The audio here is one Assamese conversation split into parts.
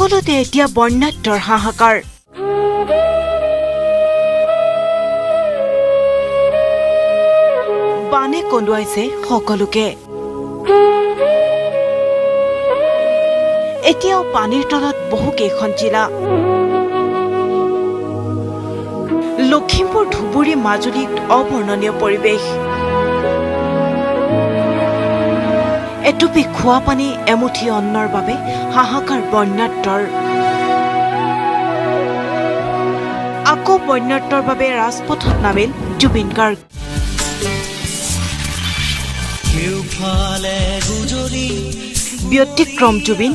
সকলোতে এতিয়া বন্যাত্মৰ হাহাকাৰ বানে কন্দুৱাইছে সকলোকে এতিয়াও পানীৰ তলত বহু কেইখন জিলা লখিমপুৰ ধুবুৰী মাজুলীত অবৰ্ণনীয় পৰিৱেশ এটুপি খোৱা পানী এমুঠি অন্নৰ বাবে হাহাকাৰ বন্যাত্মৰ আকৌ বন্যাত্মৰ বাবে ৰাজপথত নামিল জুবিন গাৰ্গ ব্যতিক্ৰম জুবিন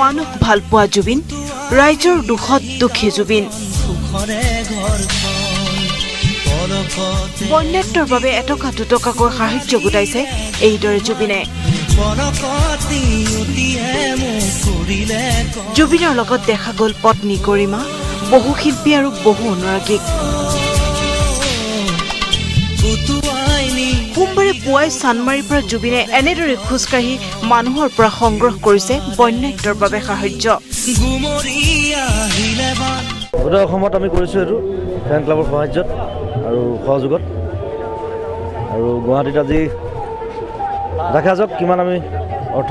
মানুহ ভালপোৱা জুবিন ৰাইজৰ দুখত দুখী জুবিন বন্যাত্মৰ বাবে এটকা দুটকাকৈ সাহায্য গোটাইছে এইদৰে জুবিনে জুবিনৰ লগত দেখা গ'ল পত্নী গৰিমা বহু শিল্পী আৰু বহু অনুৰাগীক সোমবাৰে পুৱাই চানমাৰীৰ পৰা জুবিনে এনেদৰে খোজকাঢ়ি মানুহৰ পৰা সংগ্ৰহ কৰিছে বন্যাত্মৰ বাবে সাহায্য গোটেই অসমত আমি কৰিছোঁ এইটো ফেন ক্লাবৰ সাহায্যত আৰু সহযোগত আৰু গুৱাহাটীত আজি দেখা যাওক কিমান আমি অৰ্থ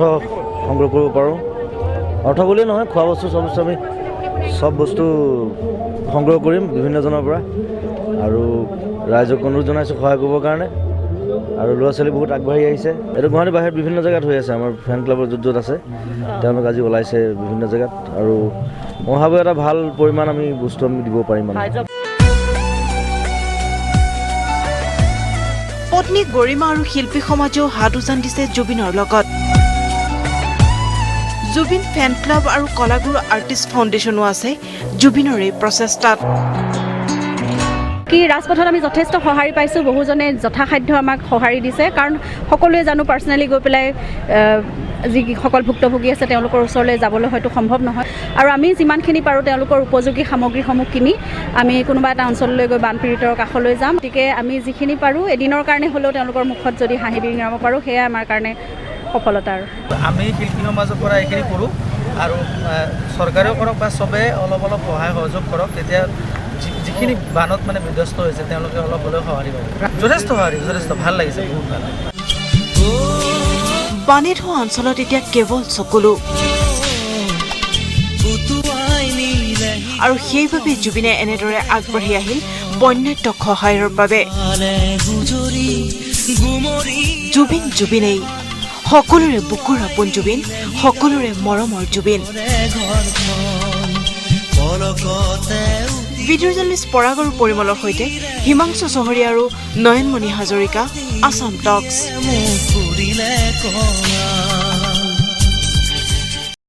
সংগ্ৰহ কৰিব পাৰোঁ অৰ্থ বুলিয়ে নহয় খোৱা বস্তু আমি চব বস্তু সংগ্ৰহ কৰিম বিভিন্নজনৰ পৰা আৰু ৰাইজক অনুৰোধ জনাইছোঁ সহায় কৰিবৰ কাৰণে আৰু ল'ৰা ছোৱালী বহুত আগবাঢ়ি আহিছে এইটো গুৱাহাটীৰ বাহিৰত বিভিন্ন জেগাত হৈ আছে আমাৰ ফেন ক্লাবৰ য'ত আছে তেওঁলোক আজি ওলাইছে বিভিন্ন জেগাত আৰু মই ভাবোঁ এটা ভাল পৰিমাণ আমি বস্তু আমি দিব পাৰিম পত্নী গৰিমা আৰু শিল্পী সমাজেও হাত উজান দিছে জুবিনৰ লগত জুবিন ফেন ক্লাব আৰু কলাগুৰু আৰ্টিষ্ট ফাউণ্ডেশ্যনো আছে জুবিনৰ এই প্ৰচেষ্টাত কি ৰাজপথত আমি যথেষ্ট সঁহাৰি পাইছোঁ বহুজনে যথাসাধ্য আমাক সঁহাৰি দিছে কাৰণ সকলোৱে জানো পাৰ্চনেলি গৈ পেলাই যিসকল ভুক্তভোগী আছে তেওঁলোকৰ ওচৰলৈ যাবলৈ হয়তো সম্ভৱ নহয় আৰু আমি যিমানখিনি পাৰোঁ তেওঁলোকৰ উপযোগী সামগ্ৰীসমূহ কিনি আমি কোনোবা এটা অঞ্চললৈ গৈ বানপীড়িতৰ কাষলৈ যাম গতিকে আমি যিখিনি পাৰোঁ এদিনৰ কাৰণে হ'লেও তেওঁলোকৰ মুখত যদি হাঁহি বিৰিঙাব পাৰোঁ সেয়া আমাৰ কাৰণে সফলতা আৰু আমি শিল্পী সমাজৰ পৰা এইখিনি কৰোঁ আৰু চৰকাৰেও কৰক বা চবে অলপ অলপ সহায় সহযোগ কৰক তেতিয়া যিখিনি বানত মানে বিধ্বস্ত হৈছে তেওঁলোকে অলপ হ'লেও সঁহাৰি পাব যথেষ্ট ভাল লাগিছে বহুত ভাল পানীত হোৱা অঞ্চলত এতিয়া কেৱল চকুলো আৰু সেইবাবে জুবিনে এনেদৰে আগবাঢ়ি আহিল বন্যাত্মক সহায়ৰ বাবে জুবিনেই সকলোৰে বুকুৰ আপোন জুবিন সকলোৰে মৰমৰ জুবিন ভিডিঅ' জাৰ্নেলিষ্ট পৰাগ আৰু পৰিমলৰ সৈতে হিমাংশু চহৰীয়া আৰু নয়নমণি হাজৰিকা আসাম টক্স